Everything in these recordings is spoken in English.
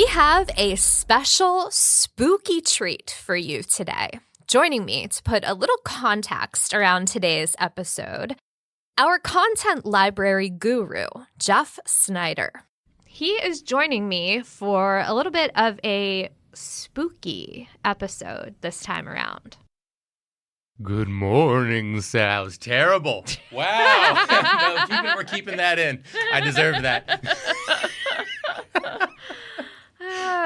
We have a special spooky treat for you today. Joining me to put a little context around today's episode, our content library guru, Jeff Snyder. He is joining me for a little bit of a spooky episode this time around. Good morning, Sal. That was terrible. Wow. No, we're keeping that in. I deserve that.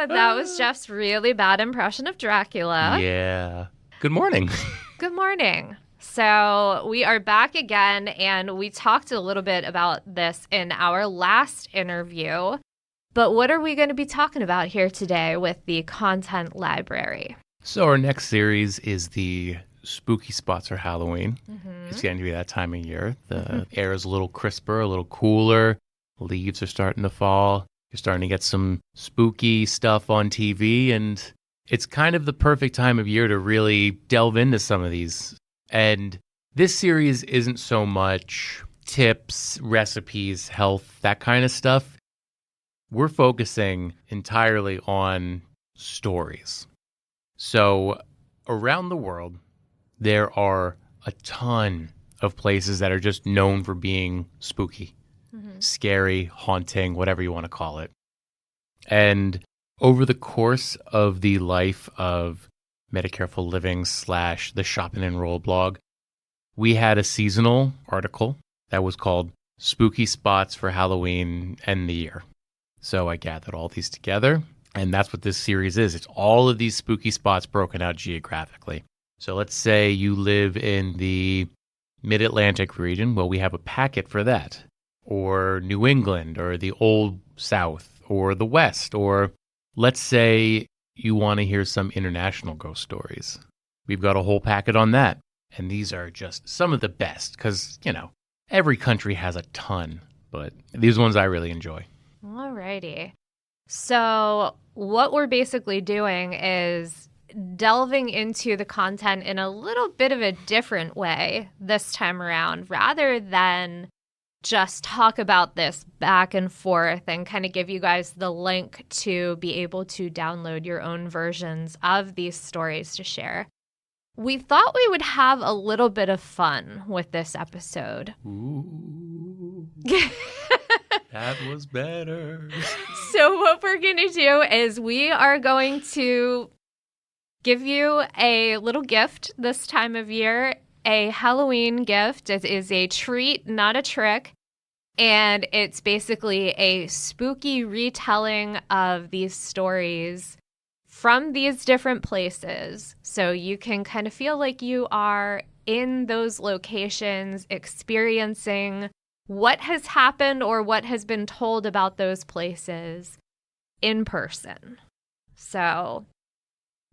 That was Jeff's really bad impression of Dracula. Yeah. Good morning. Good morning. So we are back again, and we talked a little bit about this in our last interview. But what are we going to be talking about here today with the content library? So our next series is the spooky spots for Halloween. Mm-hmm. It's getting to be that time of year. The air is a little crisper, a little cooler. Leaves are starting to fall. You're starting to get some spooky stuff on TV, and it's kind of the perfect time of year to really delve into some of these. And this series isn't so much tips, recipes, health, that kind of stuff. We're focusing entirely on stories. So around the world, there are a ton of places that are just known for being spooky. Scary, haunting, whatever you want to call it. And over the course of the life of Meta Careful Living / the Shop and Enroll blog, we had a seasonal article that was called Spooky Spots for Halloween and the Year. So I gathered all these together, and that's what this series is. It's all of these spooky spots broken out geographically. So let's say you live in the Mid-Atlantic region. Well, we have a packet for that. Or New England, or the Old South, or the West, or let's say you want to hear some international ghost stories. We've got a whole packet on that. And these are just some of the best, because, every country has a ton, but these ones I really enjoy. Alrighty. So what we're basically doing is delving into the content in a little bit of a different way this time around, rather than just talk about this back and forth and kind of give you guys the link to be able to download your own versions of these stories to share. We thought we would have a little bit of fun with this episode. Ooh, that was better. So what we're going to do is we are going to give you a little gift this time of year, a Halloween gift. It is a treat, not a trick. And it's basically a spooky retelling of these stories from these different places. So you can kind of feel like you are in those locations, experiencing what has happened or what has been told about those places in person. So,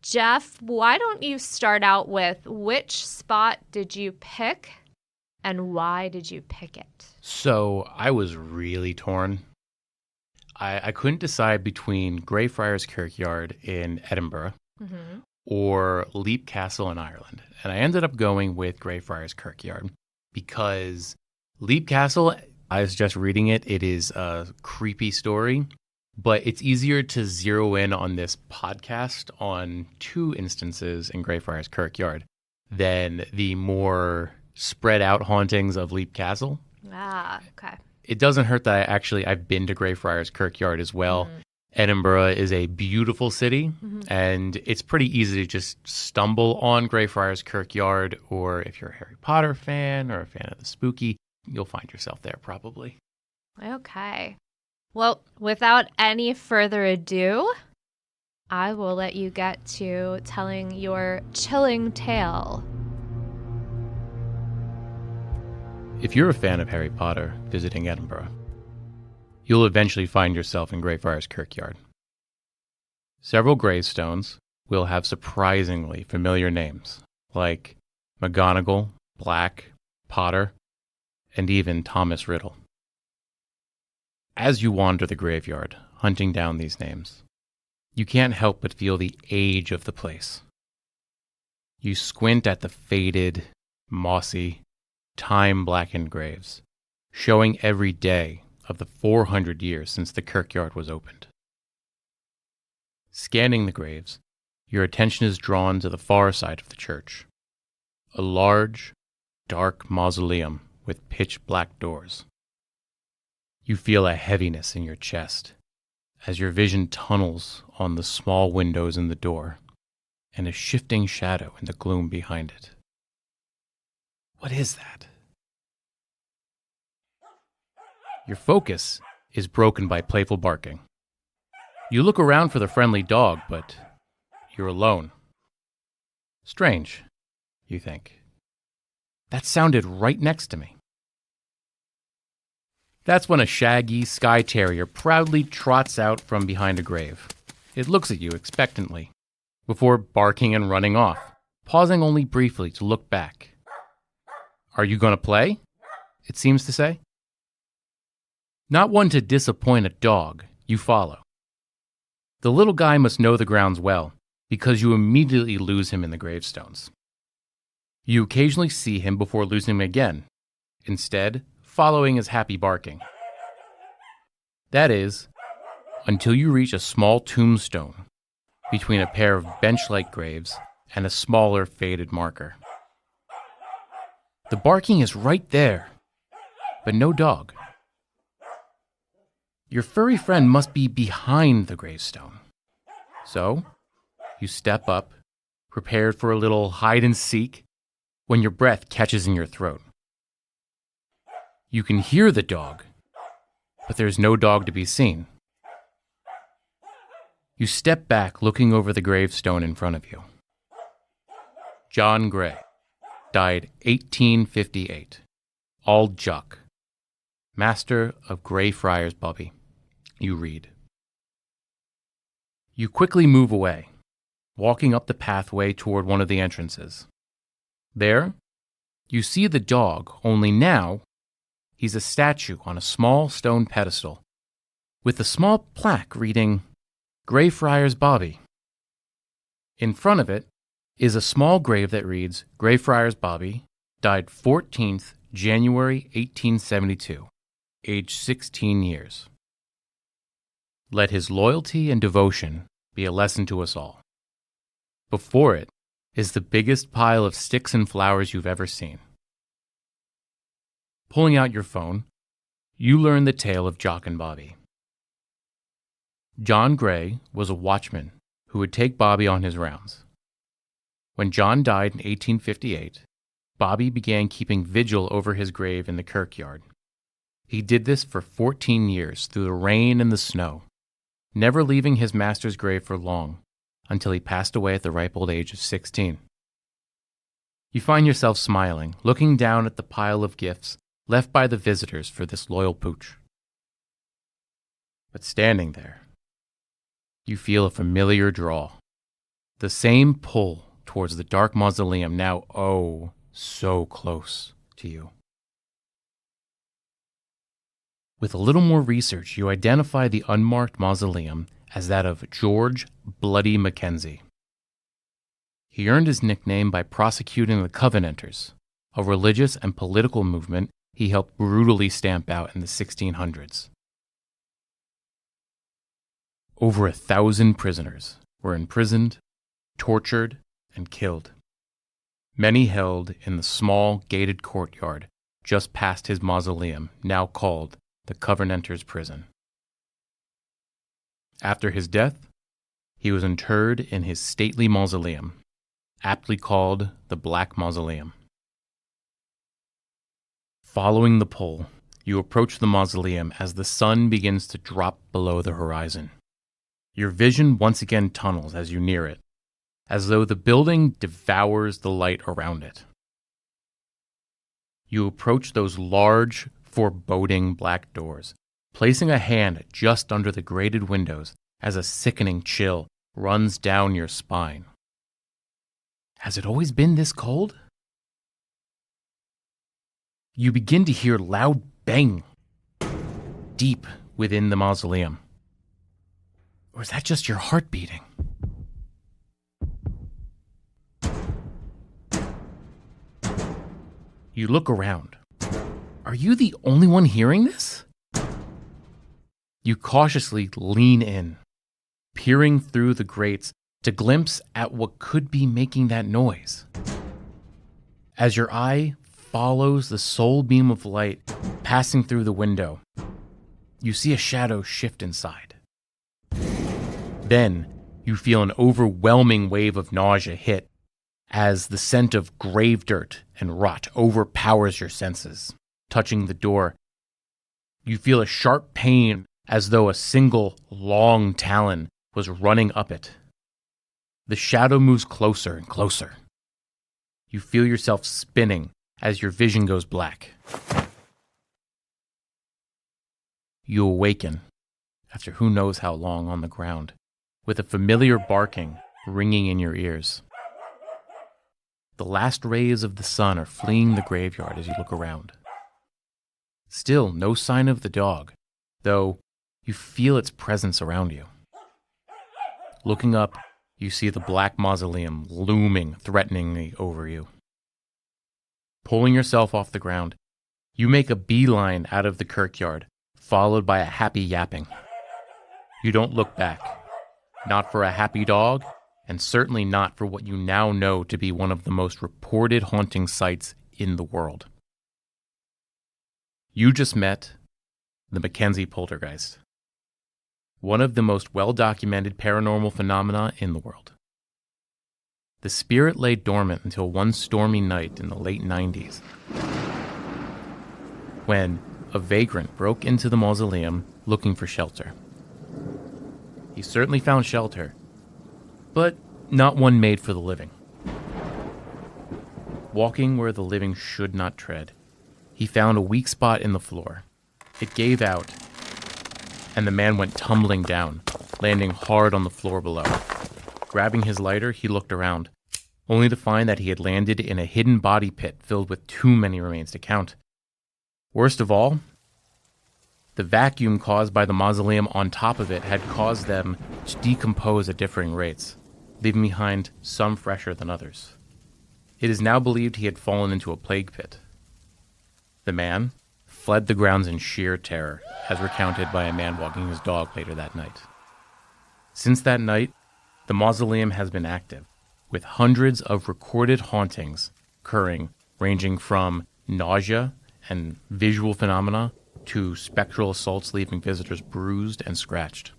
Jeff, why don't you start out with which spot did you pick and why did you pick it? So I was really torn. I couldn't decide between Greyfriars Kirkyard in Edinburgh or Leap Castle in Ireland. And I ended up going with Greyfriars Kirkyard because Leap Castle, I was just reading it, it is a creepy story, but it's easier to zero in on this podcast on two instances in Greyfriars Kirkyard than the more spread out hauntings of Leap Castle. Ah, okay. It doesn't hurt that I've been to Greyfriars Kirkyard as well. Edinburgh is a beautiful city, and it's pretty easy to just stumble on Greyfriars Kirkyard, or if you're a Harry Potter fan or a fan of the spooky, you'll find yourself there probably. Okay. Well, without any further ado, I will let you get to telling your chilling tale. If you're a fan of Harry Potter visiting Edinburgh, you'll eventually find yourself in Greyfriars Kirkyard. Several gravestones will have surprisingly familiar names, like McGonagall, Black, Potter, and even Thomas Riddle. As you wander the graveyard, hunting down these names, you can't help but feel the age of the place. You squint at the faded, mossy, time-blackened graves, showing every day of the 400 years since the kirkyard was opened. Scanning the graves, your attention is drawn to the far side of the church. A large, dark mausoleum with pitch black doors. You feel a heaviness in your chest as your vision tunnels on the small windows in the door and a shifting shadow in the gloom behind it. What is that? Your focus is broken by playful barking. You look around for the friendly dog, but you're alone. Strange, you think. That sounded right next to me. That's when a shaggy Skye Terrier proudly trots out from behind a grave. It looks at you expectantly, before barking and running off, pausing only briefly to look back. Are you going to play? It seems to say. Not one to disappoint a dog, you follow. The little guy must know the grounds well, because you immediately lose him in the gravestones. You occasionally see him before losing him again, instead following his happy barking. That is, until you reach a small tombstone between a pair of bench-like graves and a smaller faded marker. The barking is right there, but no dog. Your furry friend must be behind the gravestone. So, you step up, prepared for a little hide and seek, when your breath catches in your throat. You can hear the dog, but there's no dog to be seen. You step back, looking over the gravestone in front of you. John Gray, died 1858. Auld Jock, Master of Greyfriars Bobby. You read. You quickly move away, walking up the pathway toward one of the entrances. There, you see the dog, only now, he's a statue on a small stone pedestal, with a small plaque reading, Greyfriars Bobby. In front of it is a small grave that reads, Greyfriars Bobby, died 14th January 1872, age 16 years. Let his loyalty and devotion be a lesson to us all. Before it is the biggest pile of sticks and flowers you've ever seen. Pulling out your phone, you learn the tale of Jock and Bobby. John Gray was a watchman who would take Bobby on his rounds. When John died in 1858, Bobby began keeping vigil over his grave in the kirkyard. He did this for 14 years through the rain and the snow, never leaving his master's grave for long, until he passed away at the ripe old age of 16. You find yourself smiling, looking down at the pile of gifts left by the visitors for this loyal pooch. But standing there, you feel a familiar draw, the same pull towards the dark mausoleum now oh so close to you. With a little more research, you identify the unmarked mausoleum as that of George Bloody Mackenzie. He earned his nickname by prosecuting the Covenanters, a religious and political movement he helped brutally stamp out in the 1600s. Over 1,000 prisoners were imprisoned, tortured, and killed. Many held in the small gated courtyard just past his mausoleum, now called the Covenanters' Prison. After his death, he was interred in his stately mausoleum, aptly called the Black Mausoleum. Following the pole, you approach the mausoleum as the sun begins to drop below the horizon. Your vision once again tunnels as you near it, as though the building devours the light around it. You approach those large, foreboding black doors, placing a hand just under the grated windows as a sickening chill runs down your spine. Has it always been this cold? You begin to hear loud bang deep within the mausoleum. Or is that just your heart beating? You look around. Are you the only one hearing this? You cautiously lean in, peering through the grates to glimpse at what could be making that noise. As your eye follows the sole beam of light passing through the window, you see a shadow shift inside. Then you feel an overwhelming wave of nausea hit as the scent of grave dirt and rot overpowers your senses. Touching the door, you feel a sharp pain as though a single long talon was running up it. The shadow moves closer and closer. You feel yourself spinning as your vision goes black. You awaken, after who knows how long, on the ground, with a familiar barking ringing in your ears. The last rays of the sun are fleeing the graveyard as you look around. Still no sign of the dog, though you feel its presence around you. Looking up, you see the black mausoleum looming threateningly over you. Pulling yourself off the ground, you make a beeline out of the kirkyard, followed by a happy yapping. You don't look back, not for a happy dog, and certainly not for what you now know to be one of the most reported haunting sites in the world. You just met the Mackenzie poltergeist, one of the most well-documented paranormal phenomena in the world. The spirit lay dormant until one stormy night in the late 90s, when a vagrant broke into the mausoleum looking for shelter. He certainly found shelter, but not one made for the living. Walking where the living should not tread, he found a weak spot in the floor. It gave out, and the man went tumbling down, landing hard on the floor below. Grabbing his lighter, he looked around, only to find that he had landed in a hidden body pit filled with too many remains to count. Worst of all, the vacuum caused by the mausoleum on top of it had caused them to decompose at differing rates, leaving behind some fresher than others. It is now believed he had fallen into a plague pit. The man fled the grounds in sheer terror, as recounted by a man walking his dog later that night. Since that night, the mausoleum has been active, with hundreds of recorded hauntings occurring, ranging from nausea and visual phenomena to spectral assaults leaving visitors bruised and scratched.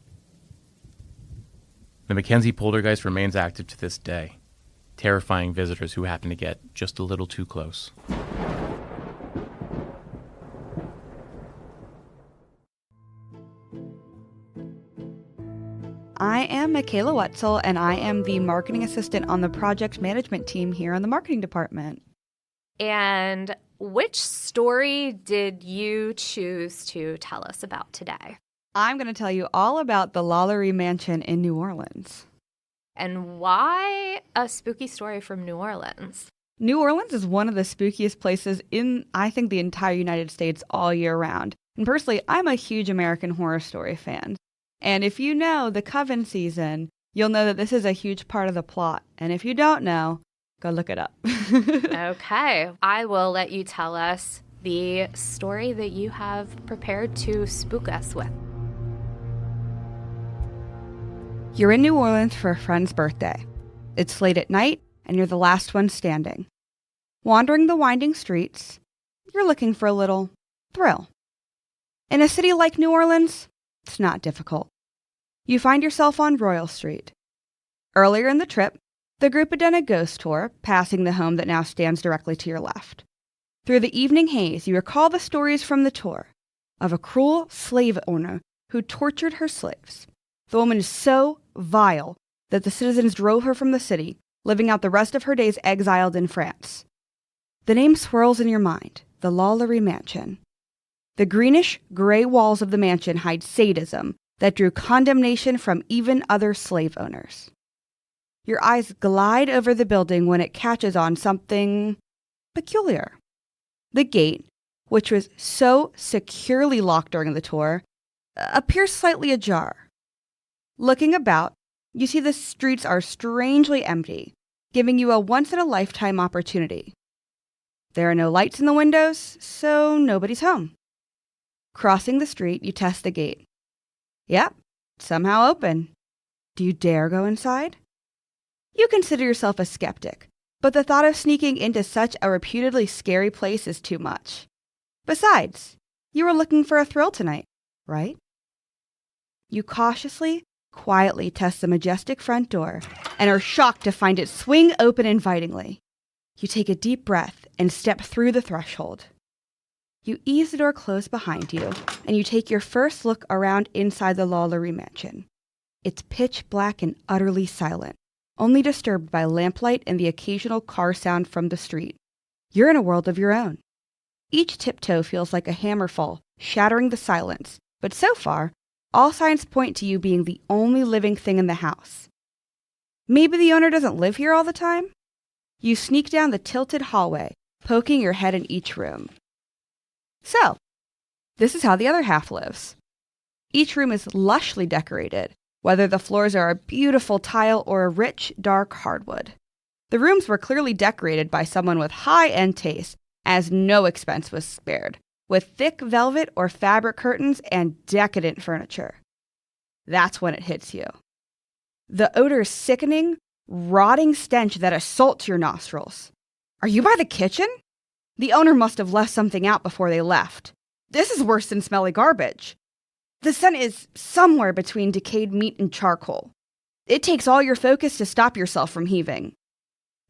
The Mackenzie poltergeist remains active to this day, terrifying visitors who happen to get just a little too close. I am Michaela Wetzel, and I am the marketing assistant on the project management team here in the marketing department. And which story did you choose to tell us about today? I'm going to tell you all about the Lalaurie Mansion in New Orleans. And why a spooky story from New Orleans? New Orleans is one of the spookiest places in, I think, the entire United States all year round. And personally, I'm a huge American Horror Story fan. And if you know the Coven season, you'll know that this is a huge part of the plot. And if you don't know, go look it up. Okay, I will let you tell us the story that you have prepared to spook us with. You're in New Orleans for a friend's birthday. It's late at night, and you're the last one standing. Wandering the winding streets, you're looking for a little thrill. In a city like New Orleans, it's not difficult. You find yourself on Royal Street. Earlier in the trip, the group had done a ghost tour, passing the home that now stands directly to your left. Through the evening haze, you recall the stories from the tour of a cruel slave owner who tortured her slaves. The woman is so vile that the citizens drove her from the city, living out the rest of her days exiled in France. The name swirls in your mind, the Lalaurie Mansion. The greenish-gray walls of the mansion hide sadism that drew condemnation from even other slave owners. Your eyes glide over the building when it catches on something peculiar. The gate, which was so securely locked during the tour, appears slightly ajar. Looking about, you see the streets are strangely empty, giving you a once-in-a-lifetime opportunity. There are no lights in the windows, so nobody's home. Crossing the street, you test the gate. Yep, somehow open. Do you dare go inside? You consider yourself a skeptic, but the thought of sneaking into such a reputedly scary place is too much. Besides, you were looking for a thrill tonight, right? You cautiously, quietly test the majestic front door and are shocked to find it swing open invitingly. You take a deep breath and step through the threshold. You ease the door closed behind you, and you take your first look around inside the Lalaurie mansion. It's pitch black and utterly silent, only disturbed by lamplight and the occasional car sound from the street. You're in a world of your own. Each tiptoe feels like a hammerfall, shattering the silence, but so far, all signs point to you being the only living thing in the house. Maybe the owner doesn't live here all the time? You sneak down the tilted hallway, poking your head in each room. So, this is how the other half lives. Each room is lushly decorated, whether the floors are a beautiful tile or a rich, dark hardwood. The rooms were clearly decorated by someone with high-end taste, as no expense was spared, with thick velvet or fabric curtains and decadent furniture. That's when it hits you. The odor's sickening, rotting stench that assaults your nostrils. Are you by the kitchen? The owner must have left something out before they left. This is worse than smelly garbage. The scent is somewhere between decayed meat and charcoal. It takes all your focus to stop yourself from heaving.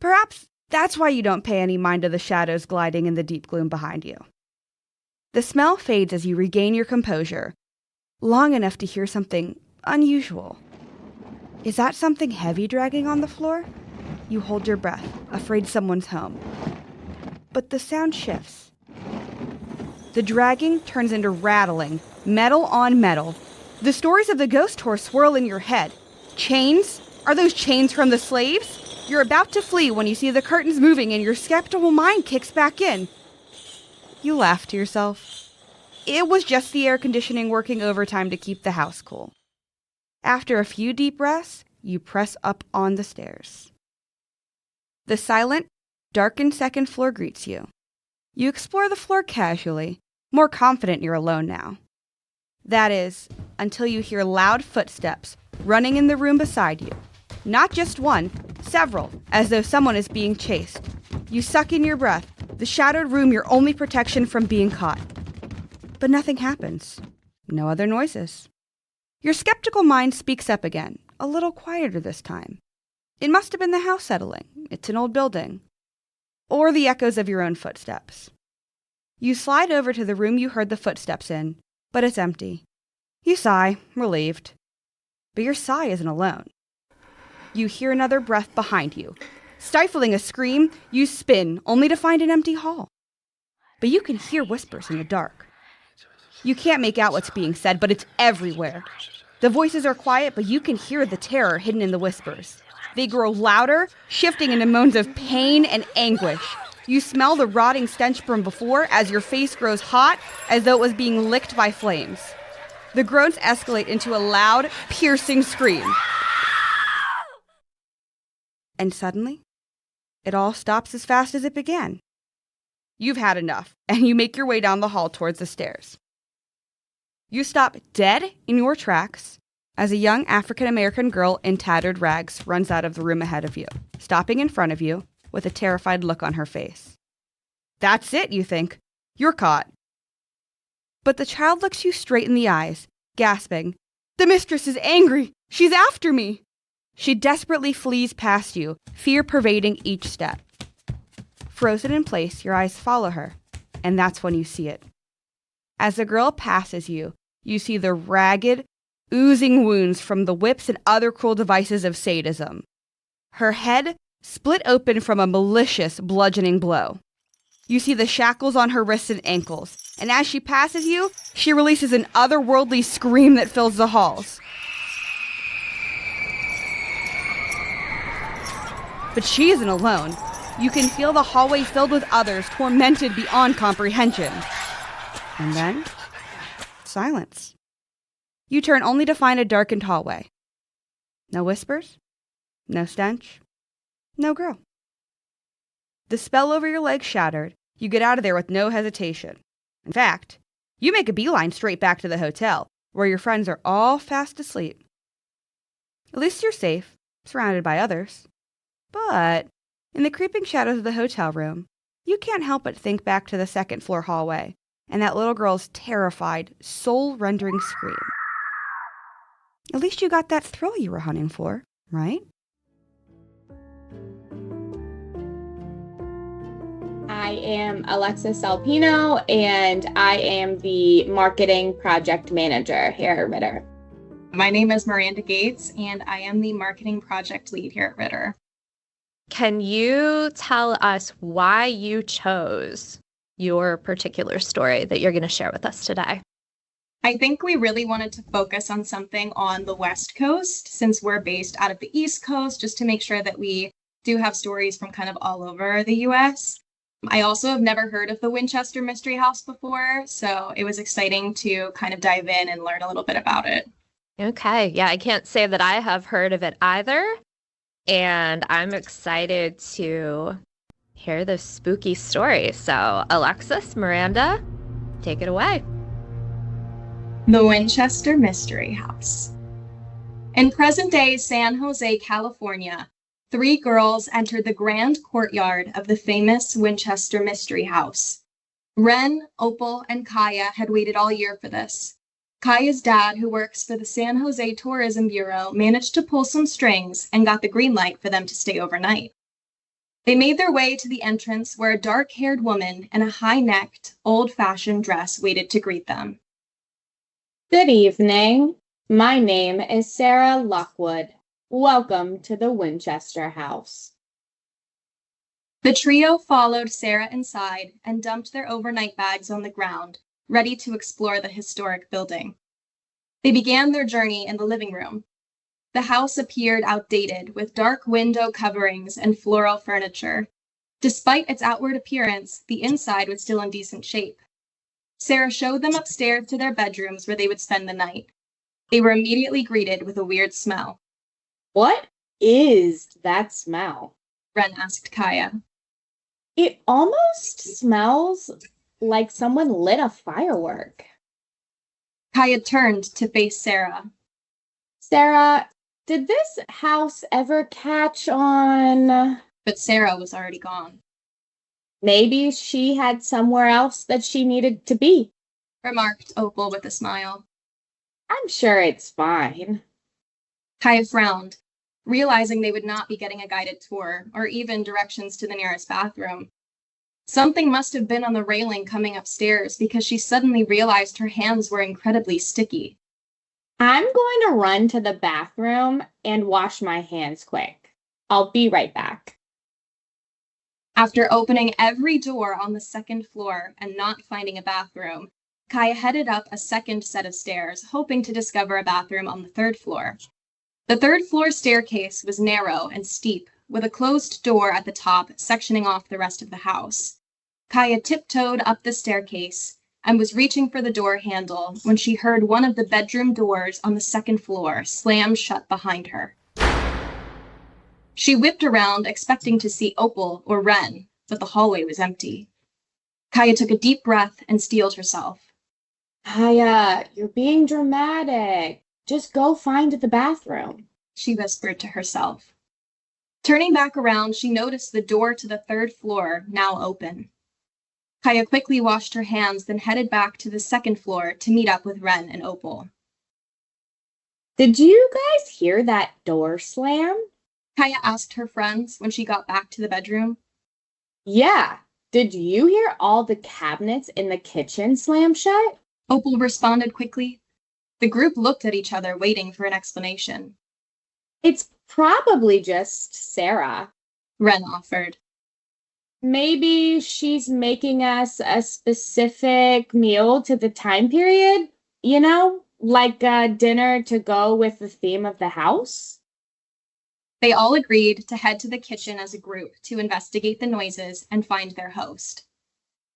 Perhaps that's why you don't pay any mind to the shadows gliding in the deep gloom behind you. The smell fades as you regain your composure, long enough to hear something unusual. Is that something heavy dragging on the floor? You hold your breath, afraid someone's home. But the sound shifts. The dragging turns into rattling, metal on metal. The stories of the ghost tour swirl in your head. Chains? Are those chains from the slaves? You're about to flee when you see the curtains moving and your skeptical mind kicks back in. You laugh to yourself. It was just the air conditioning working overtime to keep the house cool. After a few deep breaths, you press up on the stairs. The silent, darkened second floor greets you. You explore the floor casually, more confident you're alone now. That is, until you hear loud footsteps running in the room beside you. Not just one, several, as though someone is being chased. You suck in your breath, the shadowed room your only protection from being caught. But nothing happens. No other noises. Your skeptical mind speaks up again, a little quieter this time. It must have been the house settling. It's an old building. Or the echoes of your own footsteps. You slide over to the room you heard the footsteps in, but it's empty. You sigh, relieved. But your sigh isn't alone. You hear another breath behind you. Stifling a scream, you spin, only to find an empty hall. But you can hear whispers in the dark. You can't make out what's being said, but it's everywhere. The voices are quiet, but you can hear the terror hidden in the whispers. They grow louder, shifting into moans of pain and anguish. You smell the rotting stench from before as your face grows hot, as though it was being licked by flames. The groans escalate into a loud, piercing scream. And suddenly, it all stops as fast as it began. You've had enough, and you make your way down the hall towards the stairs. You stop dead in your tracks as a young African-American girl in tattered rags runs out of the room ahead of you, stopping in front of you with a terrified look on her face. That's it, you think. You're caught. But the child looks you straight in the eyes, gasping, "The mistress is angry! She's after me!" She desperately flees past you, fear pervading each step. Frozen in place, your eyes follow her, and that's when you see it. As the girl passes you, you see the ragged, oozing wounds from the whips and other cruel devices of sadism. Her head split open from a malicious, bludgeoning blow. You see the shackles on her wrists and ankles, and as she passes you, she releases an otherworldly scream that fills the halls. But she isn't alone. You can feel the hallway filled with others, tormented beyond comprehension. And then, silence. You turn only to find a darkened hallway. No whispers, no stench, no girl. The spell over your legs shattered, you get out of there with no hesitation. In fact, you make a beeline straight back to the hotel, where your friends are all fast asleep. At least you're safe, surrounded by others. But in the creeping shadows of the hotel room, you can't help but think back to the second-floor hallway and that little girl's terrified, soul-rendering scream. At least you got that thrill you were hunting for, right? I am Alexis Alpino, and I am the marketing project manager here at Ritter. My name is Miranda Gates, and I am the marketing project lead here at Ritter. Can you tell us why you chose your particular story that you're going to share with us today? I think we really wanted to focus on something on the West Coast since we're based out of the East Coast, just to make sure that we do have stories from kind of all over the US. I also have never heard of the Winchester Mystery House before, so it was exciting to kind of dive in and learn a little bit about it. Okay. Yeah, I can't say that I have heard of it either. And I'm excited to hear this spooky story. So, Alexis, Miranda, take it away. The Winchester Mystery House. In present-day San Jose, California, 3 girls entered the grand courtyard of the famous Winchester Mystery House. Ren, Opal, and Kaya had waited all year for this. Kaya's dad, who works for the San Jose Tourism Bureau, managed to pull some strings and got the green light for them to stay overnight. They made their way to the entrance where a dark-haired woman in a high-necked, old-fashioned dress waited to greet them. Good evening. My name is Sarah Lockwood. Welcome to the Winchester House. The trio followed Sarah inside and dumped their overnight bags on the ground, ready to explore the historic building. They began their journey in the living room. The house appeared outdated, with dark window coverings and floral furniture. Despite its outward appearance, the inside was still in decent shape. Sarah showed them upstairs to their bedrooms where they would spend the night. They were immediately greeted with a weird smell. What is that smell? Ren asked Kaya. It almost smells like someone lit a firework. Kaya turned to face Sarah. Sarah, did this house ever catch on? But Sarah was already gone. Maybe she had somewhere else that she needed to be, Remarked Opal with a smile. I'm sure it's fine. Kaya frowned, realizing they would not be getting a guided tour or even directions to the nearest bathroom. Something must have been on the railing coming upstairs because she suddenly realized her hands were incredibly sticky. I'm going to run to the bathroom and wash my hands quick. I'll be right back. After opening every door on the second floor and not finding a bathroom, Kaya headed up a second set of stairs, hoping to discover a bathroom on the third floor. The third floor staircase was narrow and steep, with a closed door at the top sectioning off the rest of the house. Kaya tiptoed up the staircase and was reaching for the door handle when she heard one of the bedroom doors on the second floor slam shut behind her. She whipped around, expecting to see Opal or Ren, but the hallway was empty. Kaya took a deep breath and steeled herself. Kaya, you're being dramatic. Just go find the bathroom, she whispered to herself. Turning back around, she noticed the door to the third floor now open. Kaya quickly washed her hands, then headed back to the second floor to meet up with Ren and Opal. Did you guys hear that door slam? Kaya asked her friends when she got back to the bedroom. Yeah. Did you hear all the cabinets in the kitchen slam shut? Opal responded quickly. The group looked at each other, waiting for an explanation. It's probably just Sarah, Ren offered. Maybe she's making us a specific meal to the time period, you know, like a dinner to go with the theme of the house. They all agreed to head to the kitchen as a group to investigate the noises and find their host.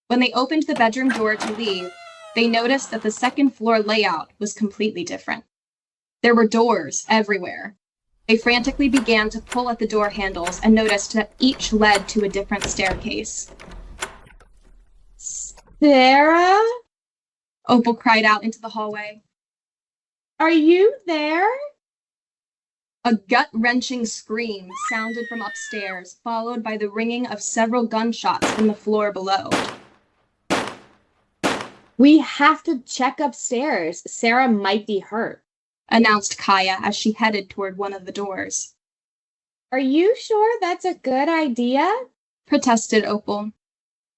When they opened the bedroom door to leave, they noticed that the second floor layout was completely different. There were doors everywhere. They frantically began to pull at the door handles and noticed that each led to a different staircase. Sarah? Opal cried out into the hallway. Are you there? A gut-wrenching scream sounded from upstairs, followed by the ringing of several gunshots from the floor below. We have to check upstairs. Sarah might be hurt, announced Kaya as she headed toward one of the doors. Are you sure that's a good idea? Protested Opal.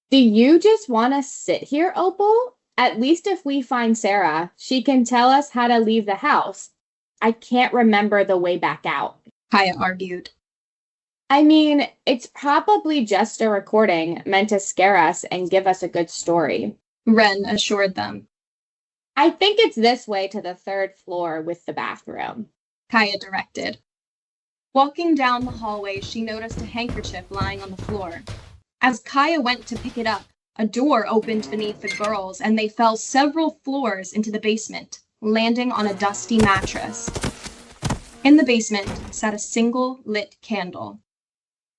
Do you just want to sit here, Opal? At least if we find Sarah, she can tell us how to leave the house. I can't remember the way back out, Kaya argued. I mean, it's probably just a recording meant to scare us and give us a good story, Ren assured them. I think it's this way to the 3rd floor with the bathroom, Kaya directed. Walking down the hallway, she noticed a handkerchief lying on the floor. As Kaya went to pick it up, a door opened beneath the girls and they fell several floors into the basement, landing on a dusty mattress. In the basement sat a single lit candle.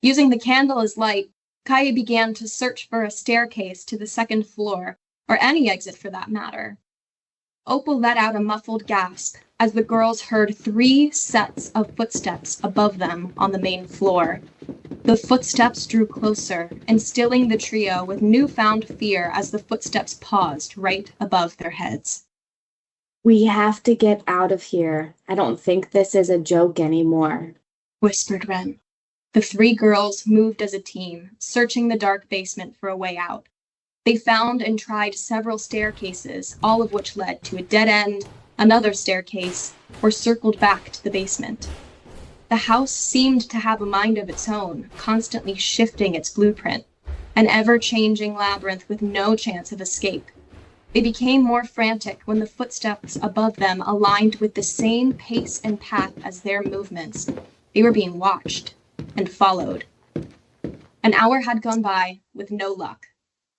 Using the candle as light, Kaya began to search for a staircase to the 2nd floor, or any exit for that matter. Opal let out a muffled gasp as the girls heard 3 sets of footsteps above them on the main floor. The footsteps drew closer, instilling the trio with newfound fear as the footsteps paused right above their heads. We have to get out of here. I don't think this is a joke anymore, whispered Ren. The 3 girls moved as a team, searching the dark basement for a way out. They found and tried several staircases, all of which led to a dead end, another staircase, or circled back to the basement. The house seemed to have a mind of its own, constantly shifting its blueprint, an ever-changing labyrinth with no chance of escape. They became more frantic when the footsteps above them aligned with the same pace and path as their movements. They were being watched and followed. An hour had gone by with no luck.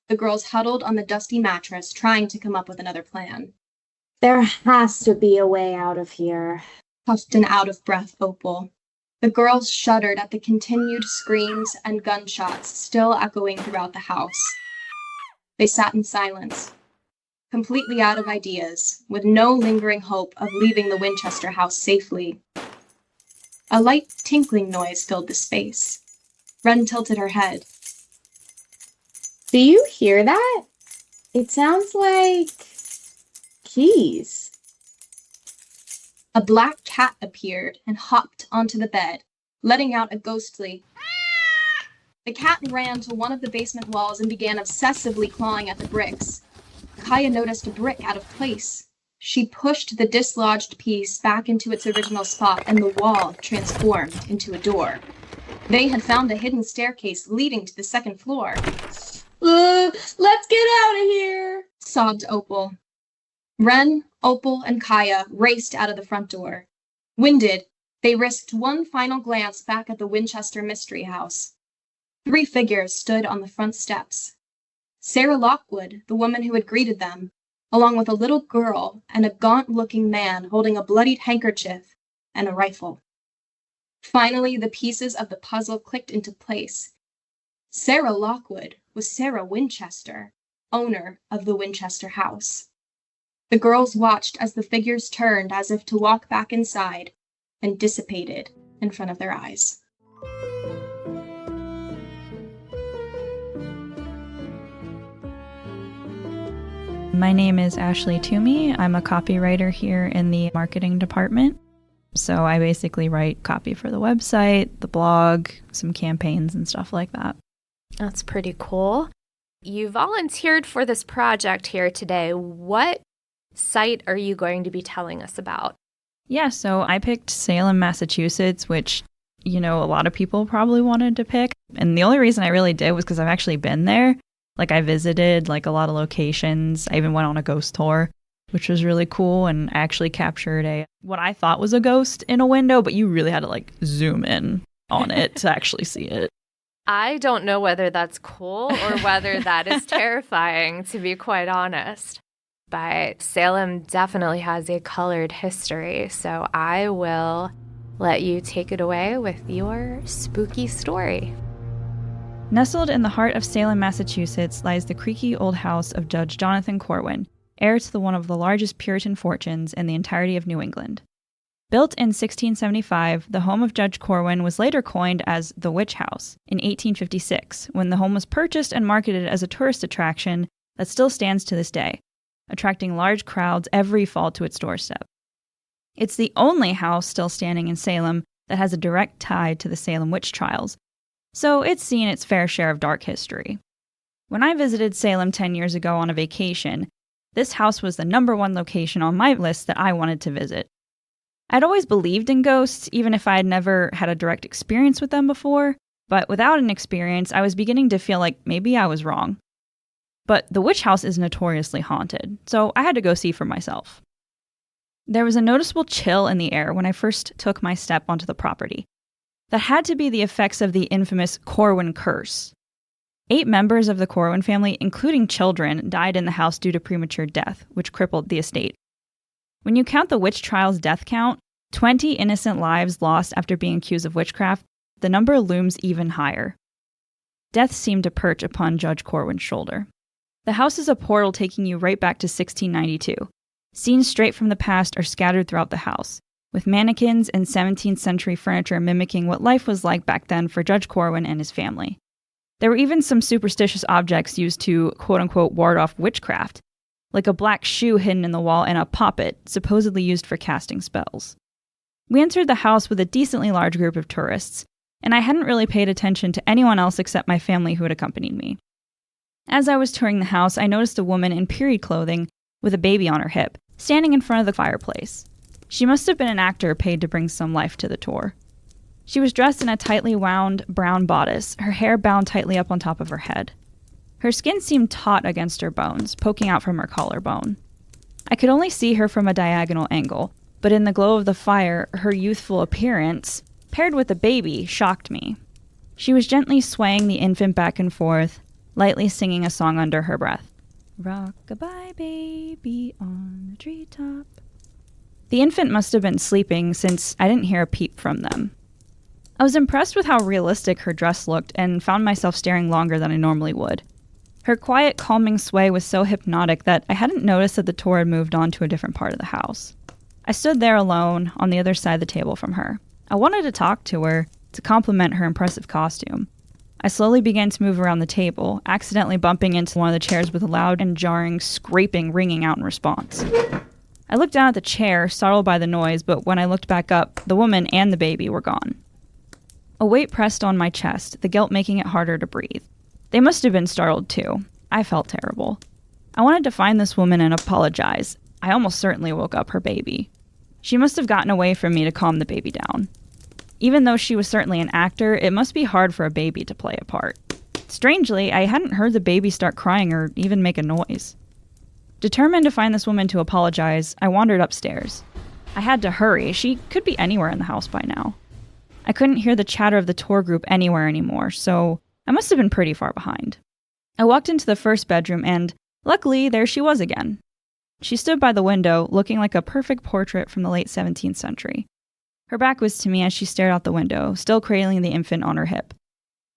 The girls huddled on the dusty mattress, trying to come up with another plan. There has to be a way out of here, puffed an out-of-breath Opal. The girls shuddered at the continued screams and gunshots still echoing throughout the house. They sat in silence, completely out of ideas, with no lingering hope of leaving the Winchester house safely. A light tinkling noise filled the space. Ren tilted her head. Do you hear that? It sounds like keys. A black cat appeared and hopped onto the bed, letting out a ghostly. The cat ran to one of the basement walls and began obsessively clawing at the bricks. Kaya noticed a brick out of place. She pushed the dislodged piece back into its original spot and the wall transformed into a door. They had found a hidden staircase leading to the 2nd floor. Let's get out of here, sobbed Opal. Ren, Opal, and Kaya raced out of the front door. Winded, they risked one final glance back at the Winchester Mystery House. 3 figures stood on the front steps. Sarah Lockwood, the woman who had greeted them, along with a little girl and a gaunt-looking man holding a bloodied handkerchief and a rifle. Finally, the pieces of the puzzle clicked into place. Sarah Lockwood was Sarah Winchester, owner of the Winchester house. The girls watched as the figures turned as if to walk back inside and dissipated in front of their eyes. My name is Ashley Toomey. I'm a copywriter here in the marketing department. So I basically write copy for the website, the blog, some campaigns and stuff like that. That's pretty cool. You volunteered for this project here today. What site are you going to be telling us about? Yeah, so I picked Salem, Massachusetts, which, a lot of people probably wanted to pick. And the only reason I really did was because I've actually been there. I visited a lot of locations. I even went on a ghost tour, which was really cool. And I actually captured what I thought was a ghost in a window, but you really had to zoom in on it to actually see it. I don't know whether that's cool or whether that is terrifying, to be quite honest. But Salem definitely has a colored history, so I will let you take it away with your spooky story. Nestled in the heart of Salem, Massachusetts, lies the creaky old house of Judge Jonathan Corwin, heir to one of the largest Puritan fortunes in the entirety of New England. Built in 1675, the home of Judge Corwin was later coined as the Witch House in 1856, when the home was purchased and marketed as a tourist attraction that still stands to this day, attracting large crowds every fall to its doorstep. It's the only house still standing in Salem that has a direct tie to the Salem witch trials, so it's seen its fair share of dark history. When I visited Salem 10 years ago on a vacation, this house was the #1 location on my list that I wanted to visit. I'd always believed in ghosts, even if I had never had a direct experience with them before, but without an experience, I was beginning to feel like maybe I was wrong. But the witch house is notoriously haunted, so I had to go see for myself. There was a noticeable chill in the air when I first took my step onto the property. That had to be the effects of the infamous Corwin curse. 8 members of the Corwin family, including children, died in the house due to premature death, which crippled the estate. When you count the witch trial's death count, 20 innocent lives lost after being accused of witchcraft, the number looms even higher. Death seemed to perch upon Judge Corwin's shoulder. The house is a portal taking you right back to 1692. Scenes straight from the past are scattered throughout the house, with mannequins and 17th century furniture mimicking what life was like back then for Judge Corwin and his family. There were even some superstitious objects used to quote-unquote ward off witchcraft, like a black shoe hidden in the wall and a poppet, supposedly used for casting spells. We entered the house with a decently large group of tourists, and I hadn't really paid attention to anyone else except my family who had accompanied me. As I was touring the house, I noticed a woman in period clothing with a baby on her hip, standing in front of the fireplace. She must have been an actor paid to bring some life to the tour. She was dressed in a tightly wound brown bodice, her hair bound tightly up on top of her head. Her skin seemed taut against her bones, poking out from her collarbone. I could only see her from a diagonal angle, but in the glow of the fire, her youthful appearance, paired with the baby, shocked me. She was gently swaying the infant back and forth, lightly singing a song under her breath. Rock-a-bye baby on the treetop. The infant must have been sleeping since I didn't hear a peep from them. I was impressed with how realistic her dress looked and found myself staring longer than I normally would. Her quiet, calming sway was so hypnotic that I hadn't noticed that the tour had moved on to a different part of the house. I stood there alone, on the other side of the table from her. I wanted to talk to her, to compliment her impressive costume. I slowly began to move around the table, accidentally bumping into one of the chairs with a loud and jarring scraping ringing out in response. I looked down at the chair, startled by the noise, but when I looked back up, the woman and the baby were gone. A weight pressed on my chest, the guilt making it harder to breathe. They must have been startled too. I felt terrible. I wanted to find this woman and apologize. I almost certainly woke up her baby. She must have gotten away from me to calm the baby down. Even though she was certainly an actor, it must be hard for a baby to play a part. Strangely, I hadn't heard the baby start crying or even make a noise. Determined to find this woman to apologize, I wandered upstairs. I had to hurry. She could be anywhere in the house by now. I couldn't hear the chatter of the tour group anywhere anymore, so I must have been pretty far behind. I walked into the first bedroom and, luckily, there she was again. She stood by the window, looking like a perfect portrait from the late 17th century. Her back was to me as she stared out the window, still cradling the infant on her hip.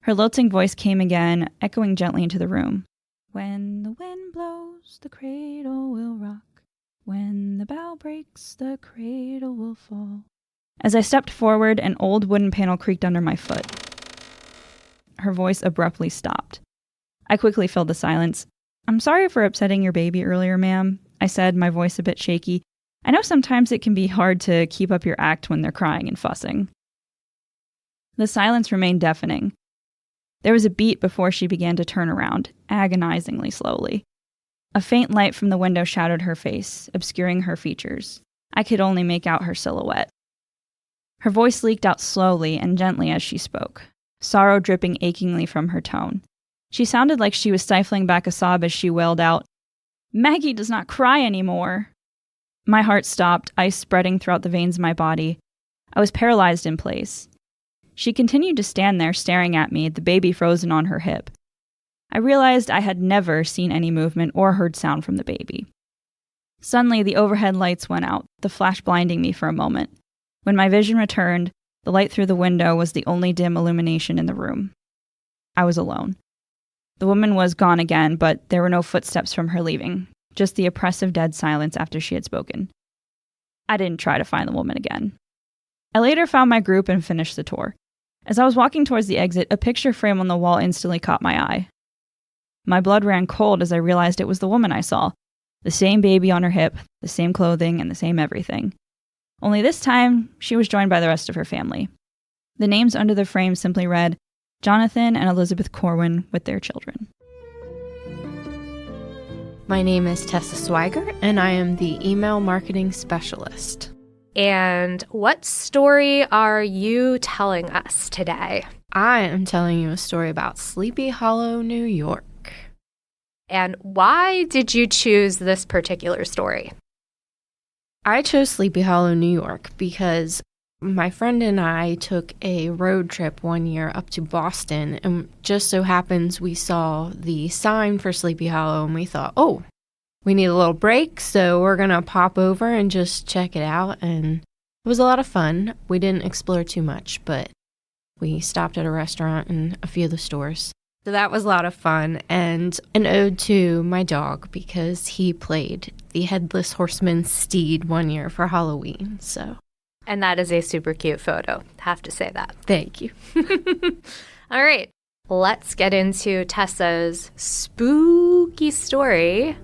Her lilting voice came again, echoing gently into the room. When the wind blows, the cradle will rock. When the bough breaks, the cradle will fall. As I stepped forward, an old wooden panel creaked under my foot. Her voice abruptly stopped. I quickly filled the silence. "I'm sorry for upsetting your baby earlier, ma'am," I said, my voice a bit shaky. "I know sometimes it can be hard to keep up your act when they're crying and fussing." The silence remained deafening. There was a beat before she began to turn around, agonizingly slowly. A faint light from the window shadowed her face, obscuring her features. I could only make out her silhouette. Her voice leaked out slowly and gently as she spoke, sorrow dripping achingly from her tone. She sounded like she was stifling back a sob as she wailed out, "Maggie does not cry anymore." My heart stopped, ice spreading throughout the veins of my body. I was paralyzed in place. She continued to stand there staring at me, the baby frozen on her hip. I realized I had never seen any movement or heard sound from the baby. Suddenly, the overhead lights went out, the flash blinding me for a moment. When my vision returned, the light through the window was the only dim illumination in the room. I was alone. The woman was gone again, but there were no footsteps from her leaving, just the oppressive dead silence after she had spoken. I didn't try to find the woman again. I later found my group and finished the tour. As I was walking towards the exit, a picture frame on the wall instantly caught my eye. My blood ran cold as I realized it was the woman I saw. The same baby on her hip, the same clothing, and the same everything. Only this time, she was joined by the rest of her family. The names under the frame simply read, Jonathan and Elizabeth Corwin with their children. My name is Tessa Swiger, and I am the email marketing specialist. And what story are you telling us today? I am telling you a story about Sleepy Hollow, New York. And why did you choose this particular story? I chose Sleepy Hollow, New York because my friend and I took a road trip one year up to Boston, and just so happens we saw the sign for Sleepy Hollow, and we thought, oh, we need a little break, so we're going to pop over and just check it out, and it was a lot of fun. We didn't explore too much, but we stopped at a restaurant and a few of the stores. So that was a lot of fun, and an ode to my dog because he played the Headless Horseman steed one year for Halloween, so. And that is a super cute photo. Have to say that. Thank you. All right, let's get into Tessa's spooky story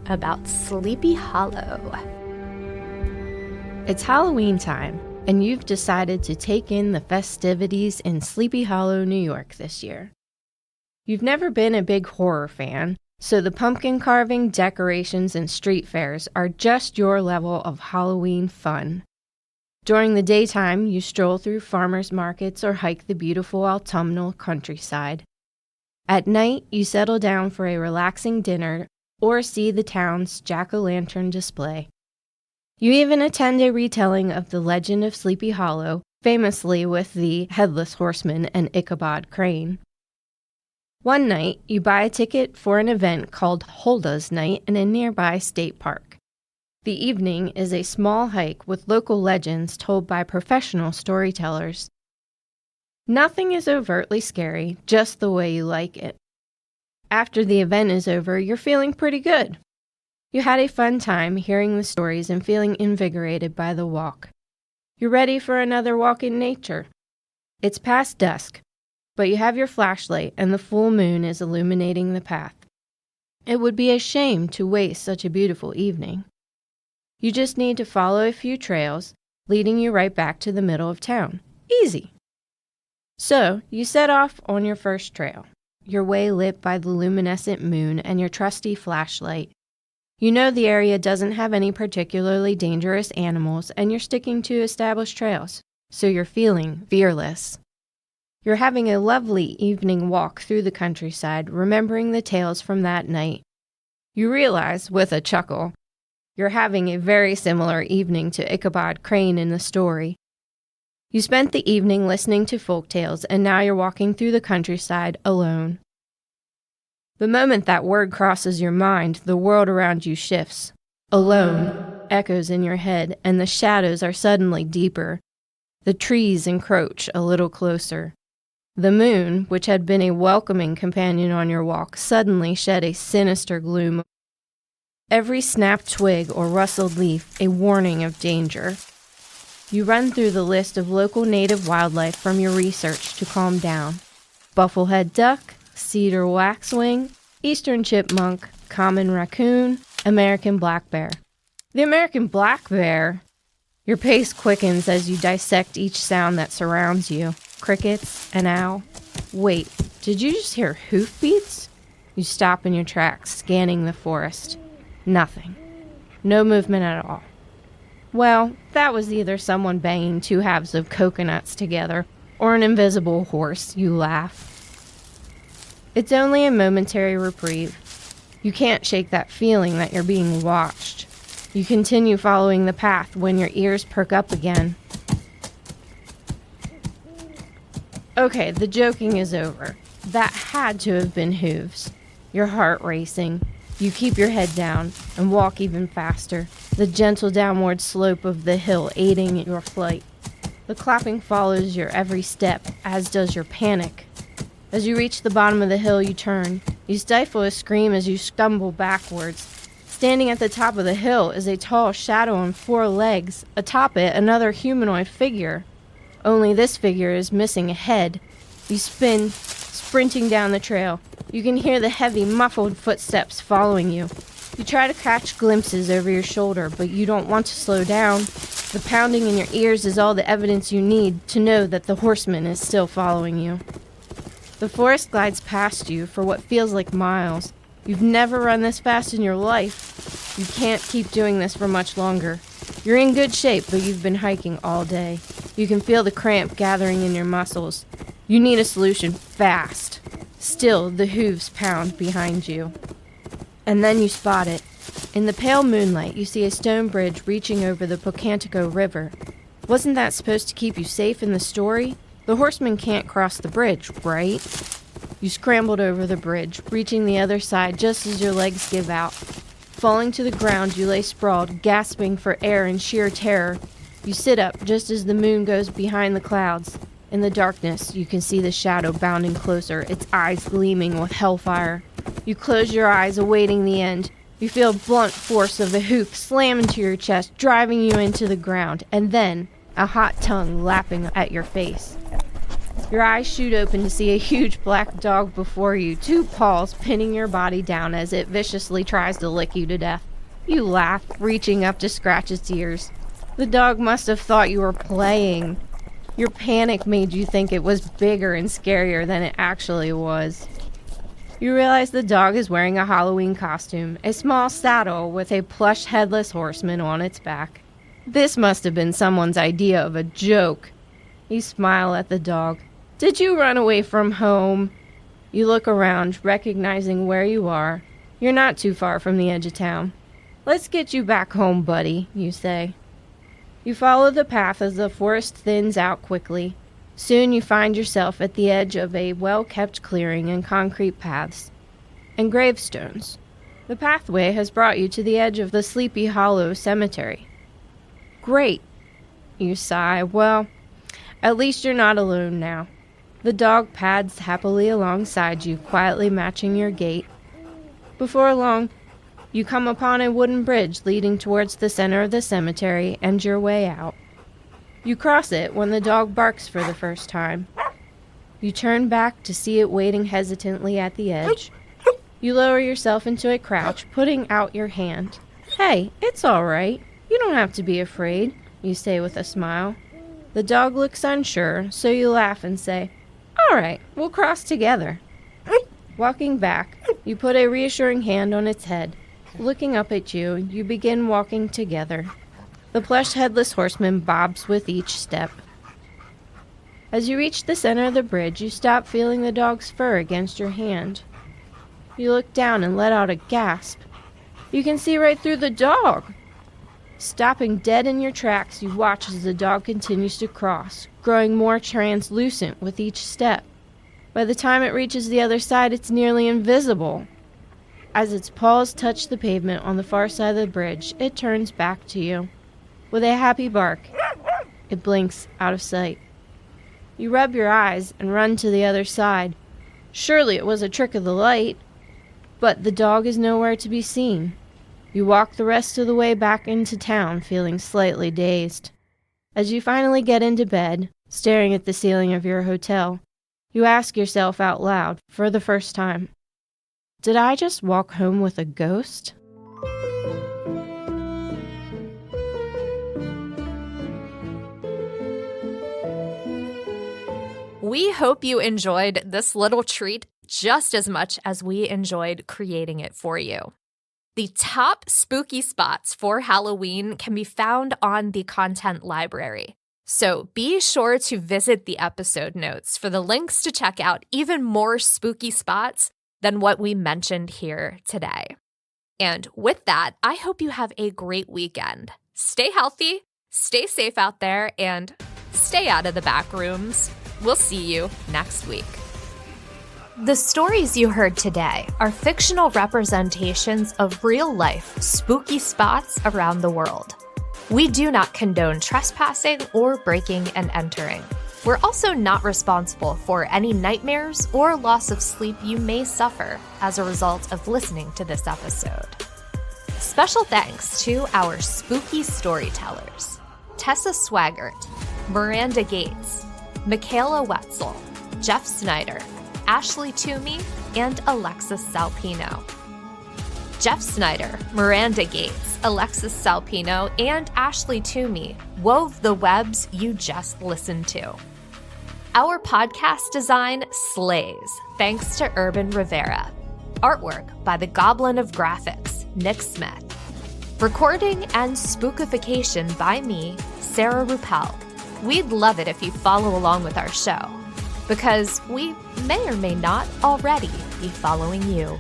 about Sleepy Hollow. It's Halloween time, and you've decided to take in the festivities in Sleepy Hollow, New York this year. You've never been a big horror fan, so the pumpkin carving, decorations, and street fairs are just your level of Halloween fun. During the daytime, you stroll through farmers markets or hike the beautiful autumnal countryside. At night, you settle down for a relaxing dinner or see the town's jack-o'-lantern display. You even attend a retelling of the legend of Sleepy Hollow, famously with the Headless Horseman and Ichabod Crane. One night, you buy a ticket for an event called Hulda's Night in a nearby state park. The evening is a small hike with local legends told by professional storytellers. Nothing is overtly scary, just the way you like it. After the event is over, you're feeling pretty good. You had a fun time hearing the stories and feeling invigorated by the walk. You're ready for another walk in nature. It's past dusk, but you have your flashlight and the full moon is illuminating the path. It would be a shame to waste such a beautiful evening. You just need to follow a few trails, leading you right back to the middle of town. Easy. So, you set off on your first trail, your way lit by the luminescent moon and your trusty flashlight. You know the area doesn't have any particularly dangerous animals, and you're sticking to established trails, so you're feeling fearless. You're having a lovely evening walk through the countryside, remembering the tales from that night. You realize, with a chuckle, you're having a very similar evening to Ichabod Crane in the story. You spent the evening listening to folk tales, and now you're walking through the countryside alone. The moment that word crosses your mind, the world around you shifts. Alone echoes in your head, and the shadows are suddenly deeper. The trees encroach a little closer. The moon, which had been a welcoming companion on your walk, suddenly shed a sinister gloom. Every snapped twig or rustled leaf, a warning of danger. You run through the list of local native wildlife from your research to calm down. Bufflehead duck, cedar waxwing, eastern chipmunk, common raccoon, American black bear. The American black bear? Your pace quickens as you dissect each sound that surrounds you. Crickets, an owl. Wait, did you just hear hoofbeats? You stop in your tracks, scanning the forest. Nothing. No movement at all. Well, that was either someone banging two halves of coconuts together or an invisible horse, you laugh. It's only a momentary reprieve. You can't shake that feeling that you're being watched. You continue following the path when your ears perk up again. Okay, the joking is over. That had to have been hooves. Your heart racing. You keep your head down and walk even faster, the gentle downward slope of the hill aiding your flight. The clapping follows your every step, as does your panic. As you reach the bottom of the hill, you turn. You stifle a scream as you stumble backwards. Standing at the top of the hill is a tall shadow on four legs. Atop it, another humanoid figure. Only this figure is missing a head. You spin, sprinting down the trail. You can hear the heavy, muffled footsteps following you. You try to catch glimpses over your shoulder, but you don't want to slow down. The pounding in your ears is all the evidence you need to know that the horseman is still following you. The forest glides past you for what feels like miles. You've never run this fast in your life. You can't keep doing this for much longer. You're in good shape, but you've been hiking all day. You can feel the cramp gathering in your muscles. You need a solution fast. Still, the hooves pound behind you. And then you spot it. In the pale moonlight, you see a stone bridge reaching over the Pocantico River. Wasn't that supposed to keep you safe in the story? The horseman can't cross the bridge, right? You scrambled over the bridge, reaching the other side just as your legs give out. Falling to the ground, you lay sprawled, gasping for air in sheer terror. You sit up just as the moon goes behind the clouds. In the darkness, you can see the shadow bounding closer, its eyes gleaming with hellfire. You close your eyes, awaiting the end. You feel a blunt force of a hoof slam into your chest, driving you into the ground, and then a hot tongue lapping at your face. Your eyes shoot open to see a huge black dog before you, two paws pinning your body down as it viciously tries to lick you to death. You laugh, reaching up to scratch its ears. The dog must have thought you were playing. Your panic made you think it was bigger and scarier than it actually was. You realize the dog is wearing a Halloween costume, a small saddle with a plush headless horseman on its back. This must have been someone's idea of a joke. You smile at the dog. Did you run away from home? You look around, recognizing where you are. You're not too far from the edge of town. Let's get you back home, buddy, you say. You follow the path as the forest thins out quickly. Soon you find yourself at the edge of a well-kept clearing and concrete paths and gravestones. The pathway has brought you to the edge of the Sleepy Hollow Cemetery. Great, you sigh. Well, at least you're not alone now. The dog pads happily alongside you, quietly matching your gait. Before long, you come upon a wooden bridge leading towards the center of the cemetery and your way out. You cross it when the dog barks for the first time. You turn back to see it waiting hesitantly at the edge. You lower yourself into a crouch, putting out your hand. Hey, it's all right. You don't have to be afraid, you say with a smile. The dog looks unsure, so you laugh and say, all right, we'll cross together. Walking back, you put a reassuring hand on its head. Looking up at you, you begin walking together. The plush headless horseman bobs with each step. As you reach the center of the bridge, you stop feeling the dog's fur against your hand. You look down and let out a gasp. You can see right through the dog. Stopping dead in your tracks, you watch as the dog continues to cross, growing more translucent with each step. By the time it reaches the other side, it's nearly invisible. As its paws touch the pavement on the far side of the bridge, it turns back to you. With a happy bark, it blinks out of sight. You rub your eyes and run to the other side. Surely it was a trick of the light, but the dog is nowhere to be seen. You walk the rest of the way back into town, feeling slightly dazed. As you finally get into bed, staring at the ceiling of your hotel, you ask yourself out loud, for the first time, did I just walk home with a ghost? We hope you enjoyed this little treat just as much as we enjoyed creating it for you. The top spooky spots for Halloween can be found on the content library. So be sure to visit the episode notes for the links to check out even more spooky spots than what we mentioned here today. And with that, I hope you have a great weekend. Stay healthy, stay safe out there, and stay out of the back rooms. We'll see you next week. The stories you heard today are fictional representations of real-life spooky spots around the world. We do not condone trespassing or breaking and entering. We're also not responsible for any nightmares or loss of sleep you may suffer as a result of listening to this episode. Special thanks to our spooky storytellers, Tessa Swaggart, Miranda Gates, Michaela Wetzel, Jeff Snyder, Ashley Toomey, and Alexis Salpino. Jeff Snyder, Miranda Gates, Alexis Salpino, and Ashley Toomey wove the webs you just listened to. Our podcast design slays thanks to Urban Rivera. Artwork by the Goblin of Graphics, Nick Smith. Recording and spookification by me, Sarah Ruppel. We'd love it if you follow along with our show, because we may or may not already be following you.